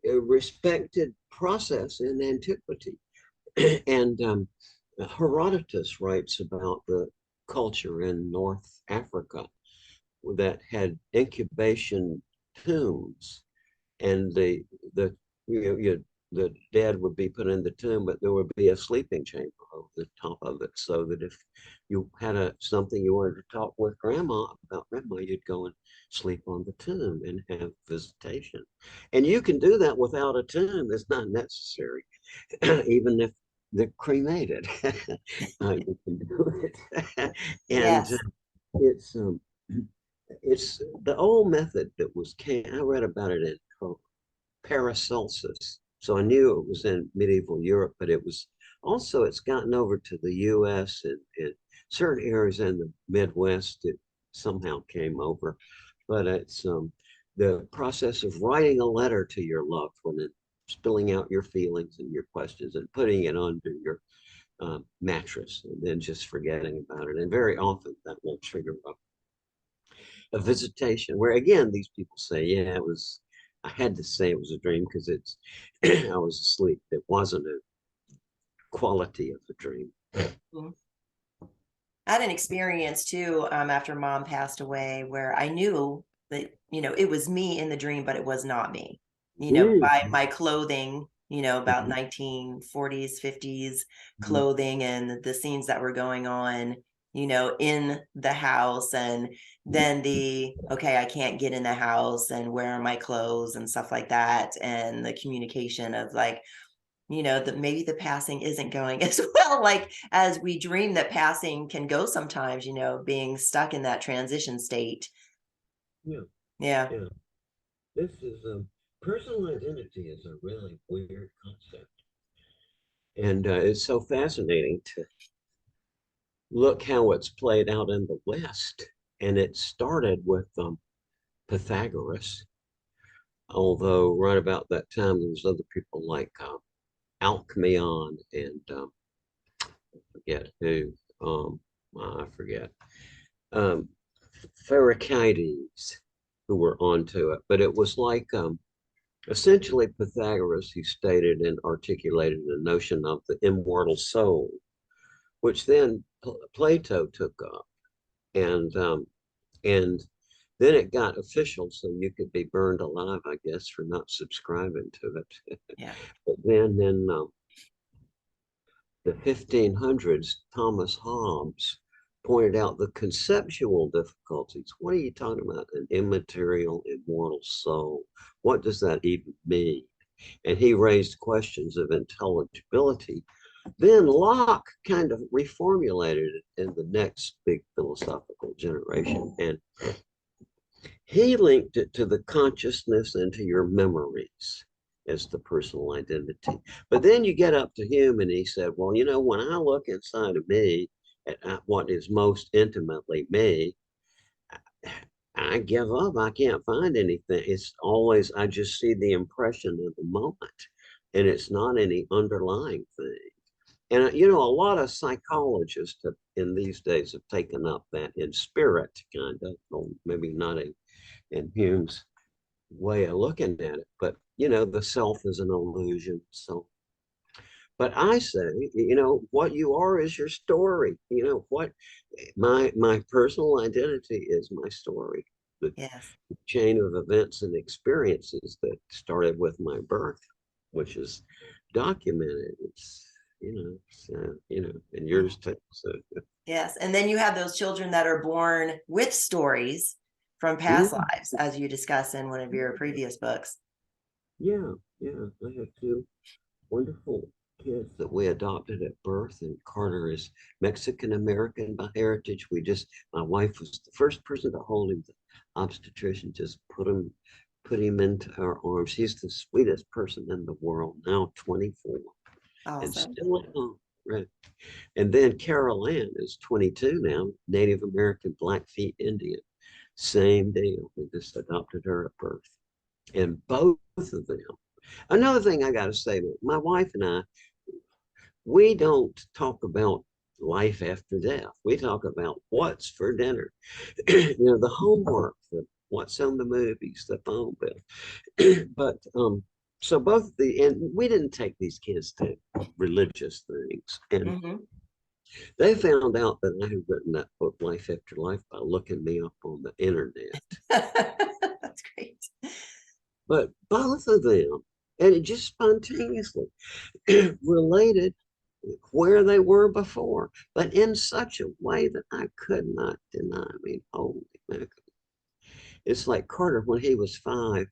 [SPEAKER 2] respected process in antiquity. And Herodotus writes about the culture in North Africa that had incubation tombs, and the the dead would be put in the tomb, but there would be a sleeping chamber over the top of it, so that if you had something you wanted to talk with grandma about grandma, you'd go and sleep on the tomb and have visitation. And you can do that without a tomb; it's not necessary, even if they're cremated. You can do it, and
[SPEAKER 1] Yes.
[SPEAKER 2] it's it's the old method that was I read about it in Paracelsus. So I knew it was in medieval Europe, but it's gotten over to the US and certain areas in the Midwest. It somehow came over, but it's the process of writing a letter to your loved one and spilling out your feelings and your questions and putting it under your mattress and then just forgetting about it. And very often that will trigger a visitation where again these people say, yeah, I had to say it was a dream because it's I was asleep. It wasn't a quality of a dream.
[SPEAKER 1] Mhm. I had an experience too after mom passed away where I knew that, it was me in the dream, but it was not me, by my clothing, about 1940s, 50s clothing and the scenes that were going on, in the house. And then okay, I can't get in the house and where are my clothes and stuff like that. And the communication of like, that maybe the passing isn't going as well, like as we dream that passing can go sometimes, being stuck in that transition state.
[SPEAKER 2] Yeah,
[SPEAKER 1] Yeah.
[SPEAKER 2] yeah. This is personal identity is a really weird concept, and it's so fascinating to look how it's played out in the West. And it started with Pythagoras, although right about that time there was other people like Alcmaeon and forget who. I forget. Um, Pherecydes, who were onto it. But it was like essentially Pythagoras, who stated and articulated the notion of the immortal soul, which then Plato took up. And then it got official, so you could be burned alive, I guess, for not subscribing to it.
[SPEAKER 1] Yeah.
[SPEAKER 2] But then in the 1500s, Thomas Hobbes pointed out the conceptual difficulties. What are you talking about? An immaterial, immortal soul. What does that even mean? And he raised questions of intelligibility. Then Locke kind of reformulated it in the next big philosophical generation. And he linked it to the consciousness and to your memories as the personal identity. But then you get up to Hume and he said, well, when I look inside of me at what is most intimately me, I give up. I can't find anything. It's always, I just see the impression of the moment, and it's not any underlying thing. And, a lot of psychologists in these days have taken up that in spirit, kind of, or maybe not in Hume's way of looking at it. But the self is an illusion. So, but I say, what you are is your story. What my personal identity is my story. The
[SPEAKER 1] Yes.
[SPEAKER 2] chain of events and experiences that started with my birth, which is documented. And yours too. So,
[SPEAKER 1] Yes. And then you have those children that are born with stories from past
[SPEAKER 2] mm,
[SPEAKER 1] lives, as you discuss in one of your previous books.
[SPEAKER 2] yeah, yeah. I have two wonderful kids that we adopted at birth, and Carter is Mexican American by heritage. My wife was the first person to hold him. The obstetrician just put him into our arms. He's the sweetest person in the world now, 24, and
[SPEAKER 1] Awesome.
[SPEAKER 2] still at home. Right. And then Carol Ann is 22 now, Native American Blackfeet Indian. Same deal. We just adopted her at birth. And both of them. Another thing I got to say, my wife and I, we don't talk about life after death. We talk about what's for dinner, the homework, what's on the movies, the phone bill. But so and we didn't take these kids to religious things. And
[SPEAKER 1] Mm-hmm.
[SPEAKER 2] they found out that I had written that book, Life After Life, by looking me up on the internet.
[SPEAKER 1] That's great.
[SPEAKER 2] But both of them, and it just spontaneously related where they were before, but in such a way that I could not deny. I mean, holy mackerel. It's like Carter, when he was 5,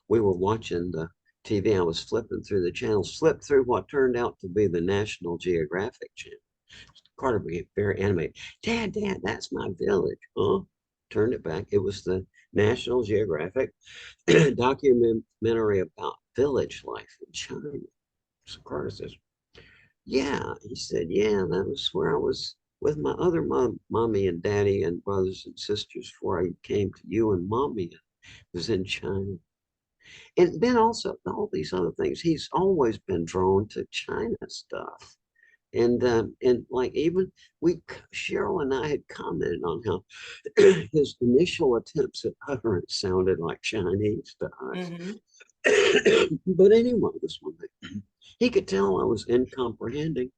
[SPEAKER 2] we were watching the TV. I was flipping through the channels, flipped through what turned out to be the National Geographic channel. Carter became very animated. Dad, that's my village. Huh? Turned it back. It was the National Geographic documentary about village life in China. So Carter says, yeah. He said, yeah, that was where I was with my other mommy and daddy and brothers and sisters before I came to you and mommy. It was in China. And then also all these other things. He's always been drawn to China stuff. And like even we Cheryl and I had commented on how his initial attempts at utterance sounded like Chinese to us.
[SPEAKER 1] Mm-hmm.
[SPEAKER 2] But anyway, this one thing, he could tell I was incomprehending.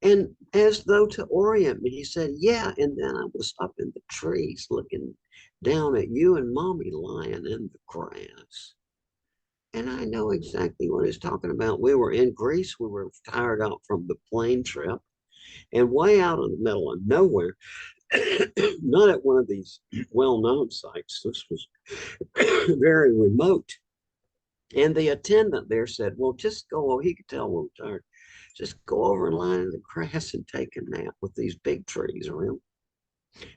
[SPEAKER 2] And as though to orient me, he said, yeah. And then I was up in the trees looking down at you and mommy lying in the grass. And I know exactly what he's talking about. We were in Greece. We were tired out from the plane trip and way out in the middle of nowhere, not at one of these well-known sites. This was very remote. And the attendant there said, well, just go. He could tell we were tired. Just go over and lie in the grass and take a nap with these big trees around.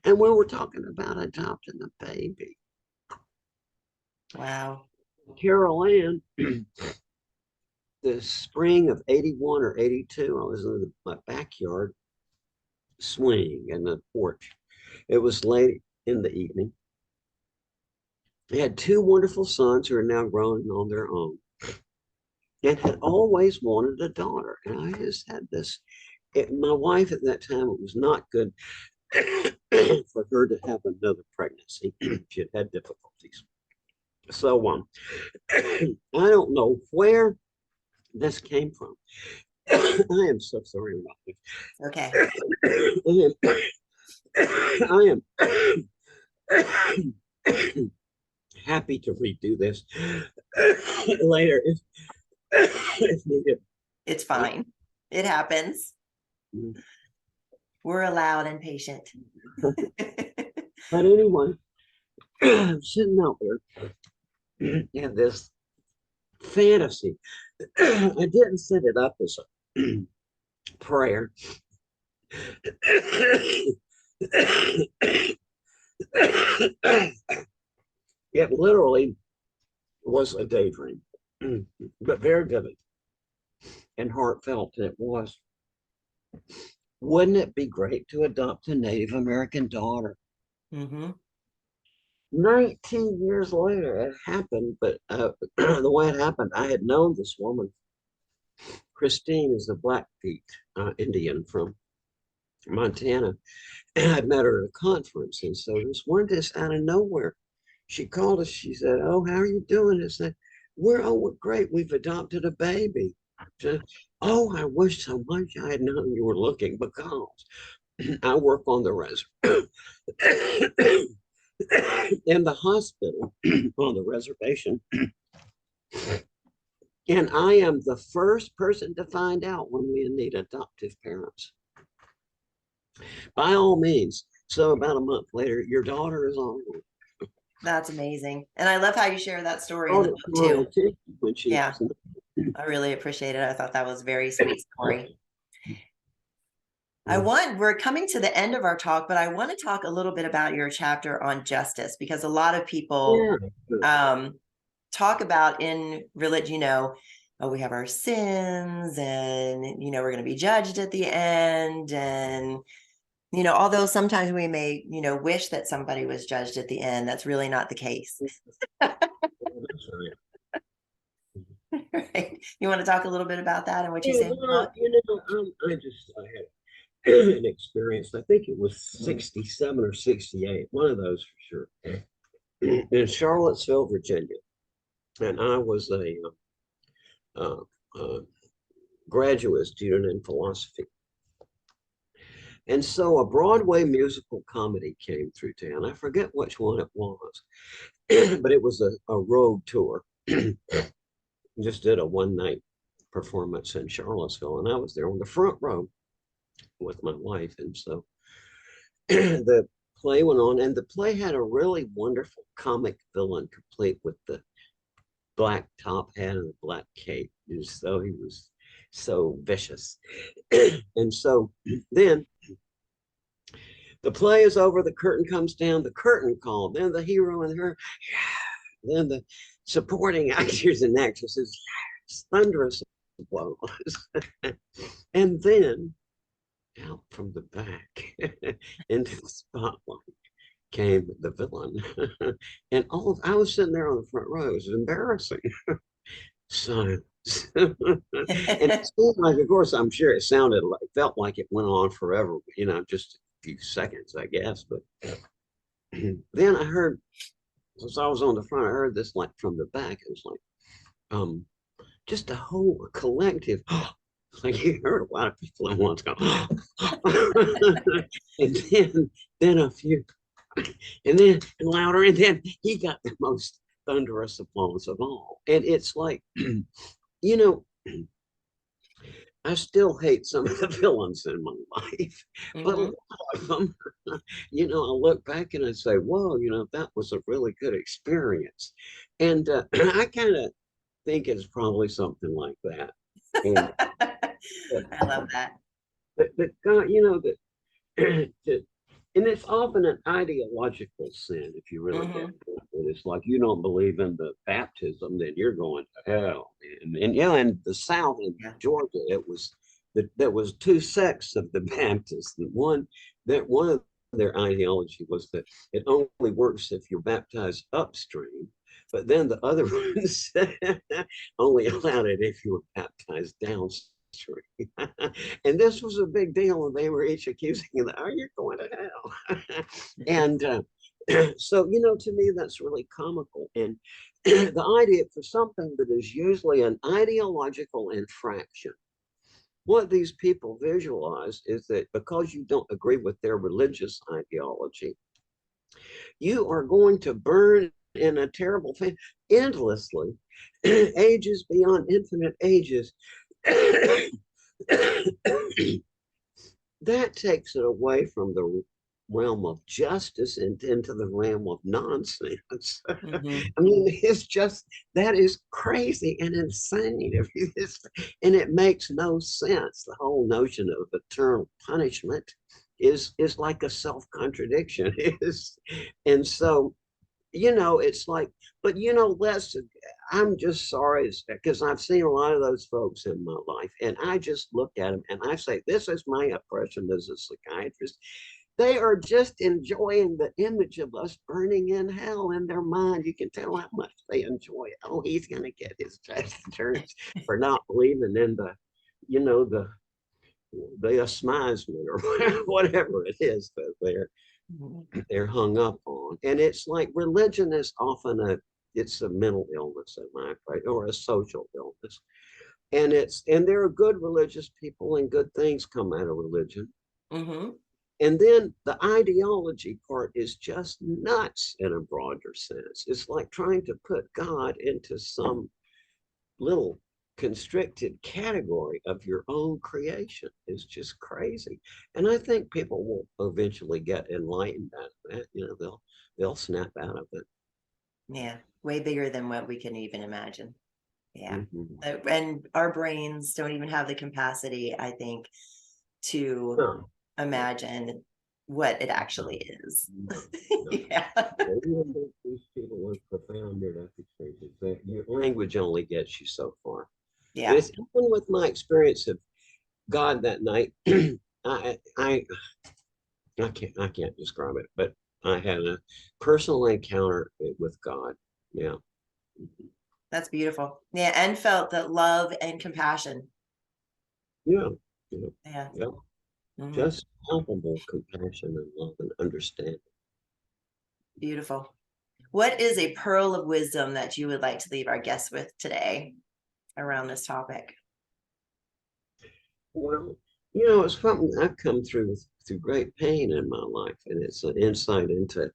[SPEAKER 2] And we were talking about adopting a baby.
[SPEAKER 1] Wow.
[SPEAKER 2] Carol Ann, the spring of 81 or 82, I was in my backyard swinging in the porch. It was late in the evening. I had 2 wonderful sons who are now grown on their own and had always wanted a daughter. And I just had this. My wife at that time, it was not good for her to have another pregnancy. She had had difficulties. So I don't know where this came from. I am so sorry about this.
[SPEAKER 1] Okay.
[SPEAKER 2] I am happy to redo this later if needed.
[SPEAKER 1] It's fine. It happens.
[SPEAKER 2] Mm.
[SPEAKER 1] We're allowed and patient.
[SPEAKER 2] But anyway, I'm sitting out there in this fantasy. I didn't set it up as a prayer. It literally was a daydream, but very vivid and heartfelt it was. Wouldn't it be great to adopt a Native American daughter?
[SPEAKER 1] Mm-hmm.
[SPEAKER 2] 19 years later, it happened, but the way it happened, I had known this woman. Christine is a Blackfeet Indian from Montana. And I'd met her at a conference. And so this one day, out of nowhere, she called us. She said, oh, how are you doing? I said, we're great. We've adopted a baby. She said, oh, I wish so much I had known you were looking because I work on the reservation. In the hospital on the reservation. And I am the first person to find out when we need adoptive parents. By all means. So about a month later, your daughter is on.
[SPEAKER 1] That's amazing. And I love how you share that story in the book too.
[SPEAKER 2] When she
[SPEAKER 1] Yeah. I really appreciate it. I thought that was a very sweet story. We're coming to the end of our talk, but I want to talk a little bit about your chapter on justice, because a lot of people talk about in religion, oh, we have our sins and, we're going to be judged at the end. And, although sometimes we may, wish that somebody was judged at the end, that's really not the case.
[SPEAKER 2] That's
[SPEAKER 1] Right. You want to talk a little bit about that and what you
[SPEAKER 2] Yeah,
[SPEAKER 1] say in the book?
[SPEAKER 2] well, I had an experience. I think it was 67 or 68, one of those for sure, in Charlottesville, Virginia. And I was a uh, uh, graduate student in philosophy. And so a Broadway musical comedy came through town. I forget which one it was, but it was a road tour. Just did a one night performance in Charlottesville, and I was there on the front row with my wife. And so the play went on, and the play had a really wonderful comic villain, complete with the black top hat and the black cape. And so he was so vicious. And so then the play is over, the curtain comes down, the curtain call, then the hero and her, then the supporting actors and actresses, thunderous applause. And then out from the back into the spotlight came the villain. And I was sitting there on the front row. It was embarrassing. Silence. And it seemed like, of course, I'm sure felt like it went on forever, just a few seconds, I guess. But then I heard, since I was on the front, I heard this like from the back. It was like, just a whole collective. Like you heard a lot of people at once go, and then a few, and then and louder, and then he got the most thunderous applause of all. And it's like, you know, I still hate some of the villains in my life, but a
[SPEAKER 1] Mm-hmm.
[SPEAKER 2] lot of them, I look back and I say, whoa, that was a really good experience. And I kind of think it's probably something like that. And
[SPEAKER 1] I love that.
[SPEAKER 2] that God, that, that, and it's often an ideological sin if you really get
[SPEAKER 1] Mm-hmm.
[SPEAKER 2] into it. It's like you don't believe in the baptism, then you're going to hell. And in the South in
[SPEAKER 1] Yeah.
[SPEAKER 2] Georgia, it was that there was two sects of the Baptists. One of their ideology was that it only works if you're baptized upstream, but then the other ones only allowed it if you were baptized downstream. And this was a big deal, and they were each accusing you that, oh, you're going to hell. And so, to me, that's really comical. And the idea for something that is usually an ideological infraction, what these people visualize is that because you don't agree with their religious ideology, you are going to burn in a terrible thing endlessly, ages beyond infinite ages. That takes it away from the realm of justice and into the realm of nonsense.
[SPEAKER 1] Mm-hmm.
[SPEAKER 2] I mean, that is crazy and insane. And it makes no sense. The whole notion of eternal punishment is like a self-contradiction. And so it's like, but I'm just sorry because I've seen a lot of those folks in my life, and I just look at them and I say, this is my impression as a psychiatrist. They are just enjoying the image of us burning in hell in their mind. You can tell how much they enjoy it. Oh, he's going to get his just desserts for not believing in the asmisement or whatever it is that they're hung up on. And it's like religion is often it's a mental illness in my opinion, or a social illness. And there are good religious people and good things come out of religion.
[SPEAKER 1] Mm-hmm.
[SPEAKER 2] And then the ideology part is just nuts in a broader sense. It's like trying to put God into some little constricted category of your own creation is just crazy. And I think people will eventually get enlightened out of that. They'll snap out of it.
[SPEAKER 1] Yeah. Way bigger than what we can even imagine. Yeah.
[SPEAKER 2] Mm-hmm.
[SPEAKER 1] And our brains don't even have the capacity, I think, to
[SPEAKER 2] No,
[SPEAKER 1] imagine what it actually is.
[SPEAKER 2] no, no.
[SPEAKER 1] Yeah.
[SPEAKER 2] Even these people with profound near-death experiences, your language only gets you so far. And
[SPEAKER 1] Yeah.
[SPEAKER 2] it's even with my experience of God that night. I I I can't describe it, but I had a personal encounter with God. Yeah.
[SPEAKER 1] That's beautiful. Yeah. And felt that love and compassion.
[SPEAKER 2] Yeah. Yeah.
[SPEAKER 1] Yeah.
[SPEAKER 2] Yeah.
[SPEAKER 1] Mhm.
[SPEAKER 2] Just palpable compassion and love and understanding.
[SPEAKER 1] Beautiful. What is a pearl of wisdom that you would like to leave our guests with today around this topic?
[SPEAKER 2] Well, it's something I've come through great pain in my life, and it's an insight into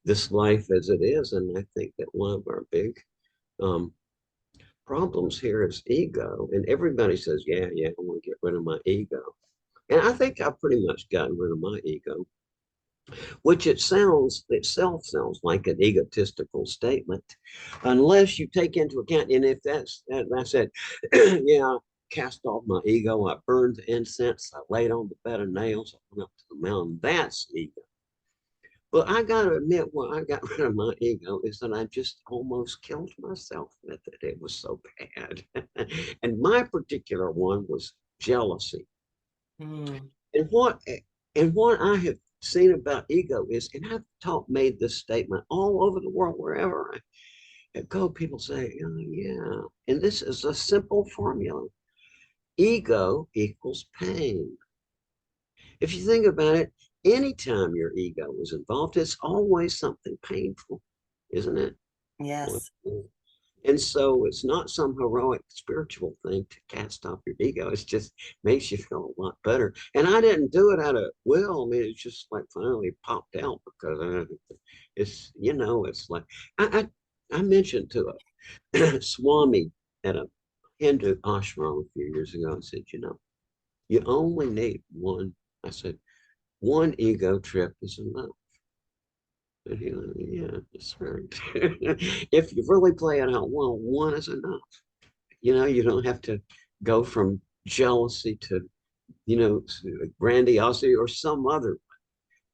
[SPEAKER 2] this life as it is. And I think that one of our big um, problems here is ego. And everybody says, "Yeah, yeah, I want to get rid of my ego." And I think I've pretty much gotten rid of my ego, which itself sounds like an egotistical statement, unless you take into account, and if I said, yeah, I cast off my ego, I burned the incense, I laid on the bed of nails, I went up to the mountain, that's ego. But I got to admit, when I got rid of my ego, is that I just almost killed myself with it. It was so bad. And my particular one was jealousy.
[SPEAKER 1] Mm,
[SPEAKER 2] And what I have seen about ego is, and I've made this statement all over the world, wherever I go, people say, oh, yeah. And this is a simple formula. Ego equals pain. If you think about it, anytime your ego is involved, it's always something painful, isn't it?
[SPEAKER 1] yes.
[SPEAKER 2] And so it's not some heroic spiritual thing to cast off your ego. It's just makes you feel a lot better. And I didn't do it out of will. I mean, it's just like finally popped out because it's like I mentioned to a Swami at a Hindu ashram a few years ago and said, you only need one. I said, one ego trip is enough. And he went, yeah, that's right. If you really play it out well, one is enough. You don't have to go from jealousy to grandiosity or some other.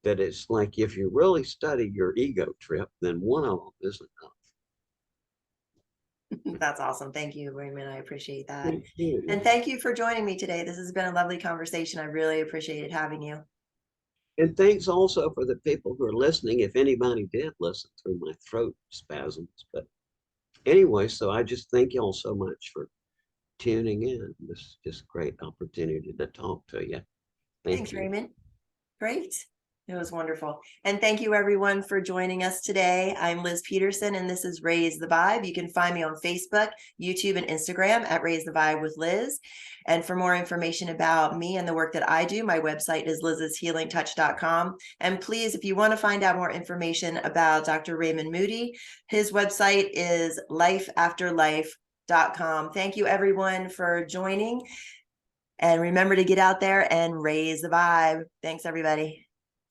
[SPEAKER 2] That it's like if you really study your ego trip, then one of them is
[SPEAKER 1] That's awesome. Thank you, Raymond. I appreciate that.
[SPEAKER 2] enough. Yeah.
[SPEAKER 1] And thank you for joining me today. This has been a lovely conversation. I really appreciated having you.
[SPEAKER 2] And thanks also for the people who are listening, if anybody did listen through my throat spasms. But anyway, so I just thank you all so much for tuning in. This is just great opportunity to talk to you. Thank
[SPEAKER 1] Thanks,
[SPEAKER 2] you.
[SPEAKER 1] Raymond. Great. It was wonderful. And thank you everyone for joining us today. I'm Liz Peterson and this is Raise the Vibe. You can find me on Facebook, YouTube, and Instagram at Raise the Vibe with Liz. And for more information about me and the work that I do, my website is lizshealingtouch.com. And please, if you want to find out more information about Dr. Raymond Moody, his website is lifeafterlife.com. Thank you everyone for joining. And remember to get out there and raise the vibe. Thanks, everybody.